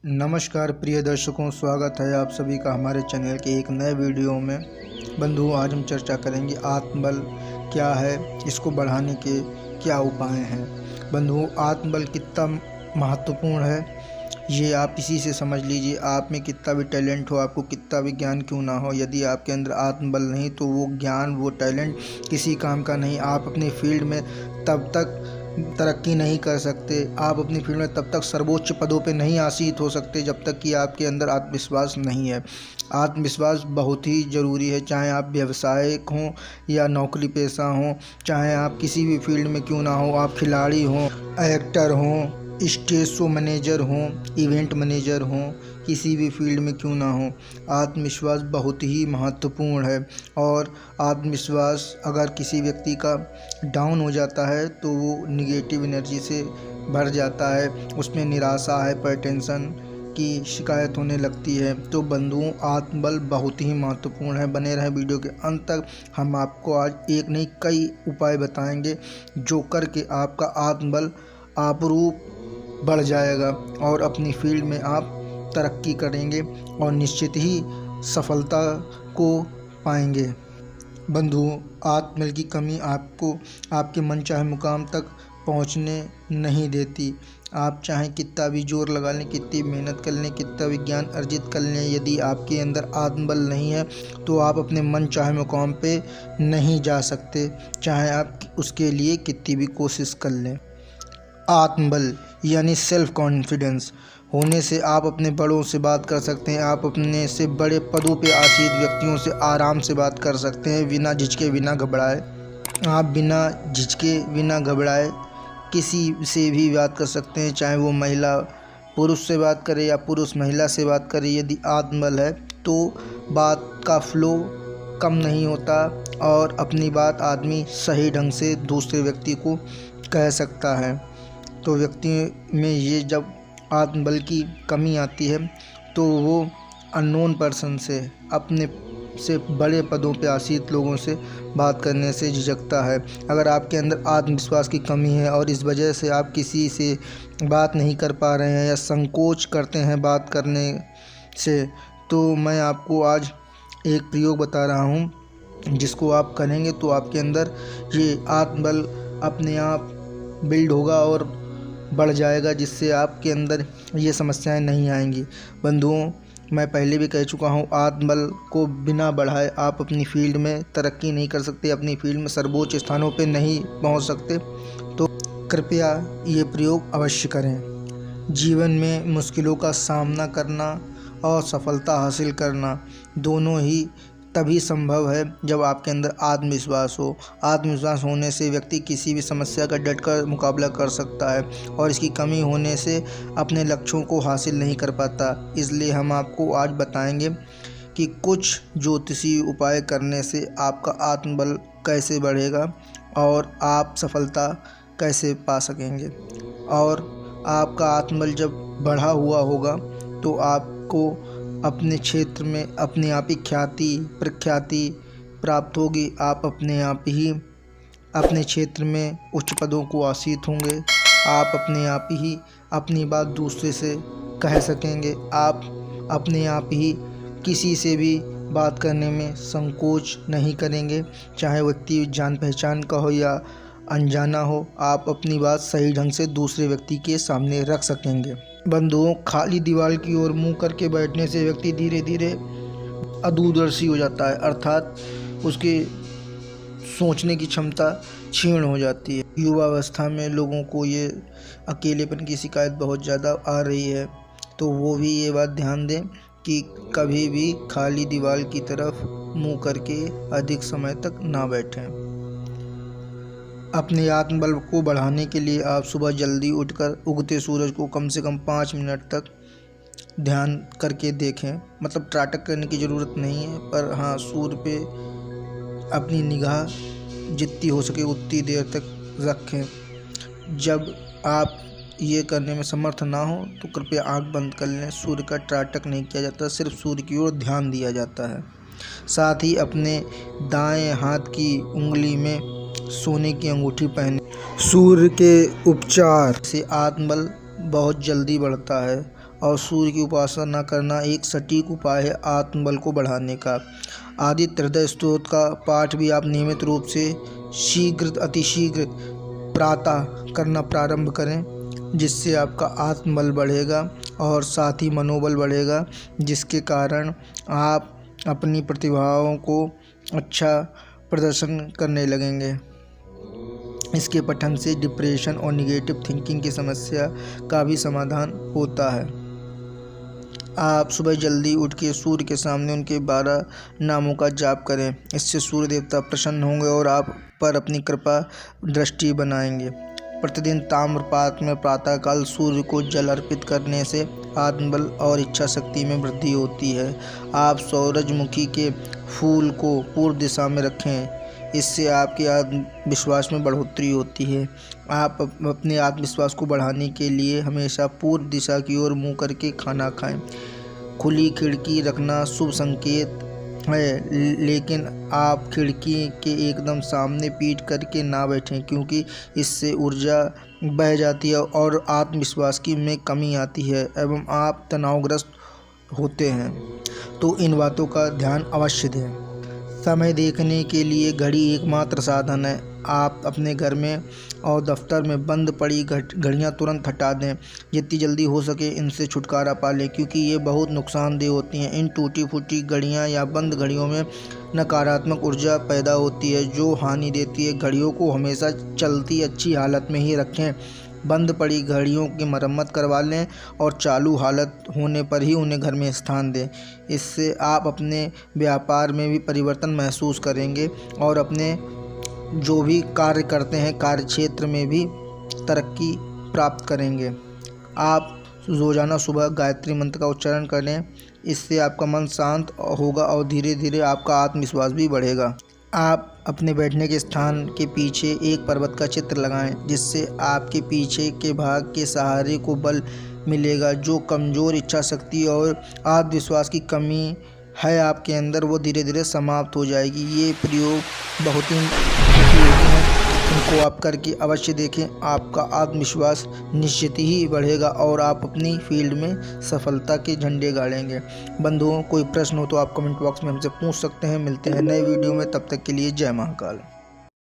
नमस्कार प्रिय दर्शकों, स्वागत है आप सभी का हमारे चैनल के एक नए वीडियो में। बंधुओं, आज हम चर्चा करेंगे आत्मबल क्या है, इसको बढ़ाने के क्या उपाय हैं। बंधुओं, आत्मबल कितना महत्वपूर्ण है ये आप इसी से समझ लीजिए। आप में कितना भी टैलेंट हो, आपको कितना भी ज्ञान क्यों ना हो, यदि आपके अंदर आत्मबल नहीं तो वो ज्ञान, वो टैलेंट किसी काम का नहीं। आप अपनी फील्ड में तब तक तरक्की नहीं कर सकते, आप अपनी फील्ड में तब तक सर्वोच्च पदों पे नहीं आसीन हो सकते जब तक कि आपके अंदर आत्मविश्वास नहीं है। आत्मविश्वास बहुत ही ज़रूरी है, चाहे आप व्यवसायिक हों या नौकरी पेशा हों, चाहे आप किसी भी फील्ड में क्यों ना हो, आप खिलाड़ी हों, एक्टर हों, स्टेज शो मैनेजर हों, इवेंट मैनेजर हों, किसी भी फील्ड में क्यों ना हो, आत्मविश्वास बहुत ही महत्वपूर्ण है। और आत्मविश्वास अगर किसी व्यक्ति का डाउन हो जाता है तो वो निगेटिव एनर्जी से भर जाता है, उसमें निराशा, हाइपरटेंशन की शिकायत होने लगती है। तो बंधुओं, आत्मबल बहुत ही महत्वपूर्ण है। बने रहें वीडियो के अंत तक। हम आपको आज एक नहीं कई उपाय बताएंगे जो करके आपका आत्मबल आपरूप बढ़ जाएगा और अपनी फील्ड में आप तरक्की करेंगे और निश्चित ही सफलता को पाएंगे। बंधुओं, आत्मबल की कमी आपको आपके मनचाहे मुकाम तक पहुंचने नहीं देती। आप चाहे कितना भी जोर लगा लें, कितनी मेहनत कर लें, कितना भी ज्ञान अर्जित कर लें, यदि आपके अंदर आत्मबल नहीं है तो आप अपने मनचाहे मुकाम पे नहीं जा सकते, चाहे आप उसके लिए कितनी भी कोशिश कर लें। आत्मबल यानी सेल्फ कॉन्फिडेंस होने से आप अपने बड़ों से बात कर सकते हैं, आप अपने से बड़े पदों पे आसीन व्यक्तियों से आराम से बात कर सकते हैं, बिना झिझके, बिना घबराए। आप बिना झिझके, बिना घबराए किसी से भी बात कर सकते हैं, चाहे वो महिला पुरुष से बात करे या पुरुष महिला से बात करे। यदि आत्मबल है तो बात का फ्लो कम नहीं होता और अपनी बात आदमी सही ढंग से दूसरे व्यक्ति को कह सकता है। तो व्यक्ति में ये जब आत्मबल की कमी आती है तो वो अननोन पर्सन से, अपने से बड़े पदों पे आसीन लोगों से बात करने से झिझकता है। अगर आपके अंदर आत्मविश्वास की कमी है और इस वजह से आप किसी से बात नहीं कर पा रहे हैं या संकोच करते हैं बात करने से, तो मैं आपको आज एक प्रयोग बता रहा हूँ जिसको आप करेंगे तो आपके अंदर ये आत्मबल अपने आप बिल्ड होगा और बढ़ जाएगा, जिससे आपके अंदर ये समस्याएं नहीं आएंगी। बंधुओं, मैं पहले भी कह चुका हूँ, आत्मबल को बिना बढ़ाए आप अपनी फील्ड में तरक्की नहीं कर सकते, अपनी फील्ड में सर्वोच्च स्थानों पे नहीं पहुँच सकते। तो कृपया ये प्रयोग अवश्य करें। जीवन में मुश्किलों का सामना करना और सफलता हासिल करना दोनों ही तभी संभव है जब आपके अंदर आत्मविश्वास हो। आत्मविश्वास होने से व्यक्ति किसी भी समस्या का डटकर मुकाबला कर सकता है और इसकी कमी होने से अपने लक्ष्यों को हासिल नहीं कर पाता। इसलिए हम आपको आज बताएंगे कि कुछ ज्योतिषी उपाय करने से आपका आत्मबल कैसे बढ़ेगा और आप सफलता कैसे पा सकेंगे। और आपका आत्मबल जब बढ़ा हुआ होगा तो आपको अपने क्षेत्र में अपने आप ही ख्याति, प्रख्याति प्राप्त होगी। आप अपने आप ही अपने क्षेत्र में उच्च पदों को आसीन होंगे। आप अपने आप ही अपनी बात दूसरे से कह सकेंगे। आप अपने आप ही किसी से भी बात करने में संकोच नहीं करेंगे, चाहे व्यक्ति जान पहचान का हो या अनजाना हो। आप अपनी बात सही ढंग से दूसरे व्यक्ति के सामने रख सकेंगे। बंधुओं, खाली दीवार की ओर मुंह करके बैठने से व्यक्ति धीरे धीरे अदूरदर्शी हो जाता है, अर्थात उसकी सोचने की क्षमता क्षीण हो जाती है। युवावस्था में लोगों को ये अकेलेपन की शिकायत बहुत ज़्यादा आ रही है, तो वो भी ये बात ध्यान दें कि कभी भी खाली दीवार की तरफ मुंह करके अधिक समय तक ना बैठें। अपने आत्मबल को बढ़ाने के लिए आप सुबह जल्दी उठकर उगते सूरज को कम से कम 5 मिनट तक ध्यान करके देखें। मतलब त्राटक करने की ज़रूरत नहीं है, पर हाँ, सूर्य पे अपनी निगाह जितनी हो सके उतनी देर तक रखें। जब आप ये करने में समर्थ ना हो तो कृपया आंख बंद कर लें। सूर्य का त्राटक नहीं किया जाता, सिर्फ सूर्य की ओर ध्यान दिया जाता है। साथ ही अपने दाएं हाथ की उंगली में सोने की अंगूठी पहने। सूर्य के उपचार से आत्मबल बहुत जल्दी बढ़ता है और सूर्य की उपासना करना एक सटीक उपाय है आत्मबल को बढ़ाने का। आदित्य हृदय स्तोत्र का पाठ भी आप नियमित रूप से अतिशीघ्र प्रातः करना प्रारंभ करें, जिससे आपका आत्मबल बढ़ेगा और साथ ही मनोबल बढ़ेगा, जिसके कारण आप अपनी प्रतिभाओं को अच्छा प्रदर्शन करने लगेंगे। इसके पठन से डिप्रेशन और निगेटिव थिंकिंग की समस्या का भी समाधान होता है। आप सुबह जल्दी उठ के सूर्य के सामने उनके 12 नामों का जाप करें। इससे सूर्य देवता प्रसन्न होंगे और आप पर अपनी कृपा दृष्टि बनाएंगे। प्रतिदिन ताम्रपात्र में प्रातःकाल सूर्य को जल अर्पित करने से आत्मबल और इच्छा शक्ति में वृद्धि होती है। आप सूरजमुखी के फूल को पूर्व दिशा में रखें, इससे आपके आत्मविश्वास में बढ़ोतरी होती है। आप अपने आत्मविश्वास को बढ़ाने के लिए हमेशा पूर्व दिशा की ओर मुँह करके खाना खाएं। खुली खिड़की रखना शुभ संकेत है, लेकिन आप खिड़की के एकदम सामने पीठ करके ना बैठें, क्योंकि इससे ऊर्जा बह जाती है और आत्मविश्वास की में कमी आती है एवं आप तनावग्रस्त होते हैं। तो इन बातों का ध्यान अवश्य दें। समय देखने के लिए घड़ी एकमात्र साधन है। आप अपने घर में और दफ्तर में बंद पड़ी घड़ियां तुरंत हटा दें। जितनी जल्दी हो सके इनसे छुटकारा पा लें, क्योंकि ये बहुत नुकसानदेह होती हैं। इन टूटी फूटी घड़ियां या बंद घड़ियों में नकारात्मक ऊर्जा पैदा होती है जो हानि देती है। घड़ियों को हमेशा चलती अच्छी हालत में ही रखें। बंद पड़ी घड़ियों की मरम्मत करवा लें और चालू हालत होने पर ही उन्हें घर में स्थान दें। इससे आप अपने व्यापार में भी परिवर्तन महसूस करेंगे और अपने जो भी कार्य करते हैं कार्य क्षेत्र में भी तरक्की प्राप्त करेंगे। आप रोज़ाना सुबह गायत्री मंत्र का उच्चारण करें, इससे आपका मन शांत होगा और धीरे धीरे आपका आत्मविश्वास भी बढ़ेगा। आप अपने बैठने के स्थान के पीछे एक पर्वत का चित्र लगाएं, जिससे आपके पीछे के भाग के सहारे को बल मिलेगा। जो कमज़ोर इच्छा शक्ति और आत्मविश्वास की कमी है आपके अंदर, वो धीरे धीरे समाप्त हो जाएगी। ये प्रयोग बहुत ही उपयोगी है, इनको आप करके अवश्य देखें। आपका आत्मविश्वास निश्चित ही बढ़ेगा और आप अपनी फील्ड में सफलता के झंडे गाड़ेंगे। बंधुओं, कोई प्रश्न हो तो आप कमेंट बॉक्स में हमसे पूछ सकते हैं। मिलते हैं नए वीडियो में, तब तक के लिए जय महाकाल।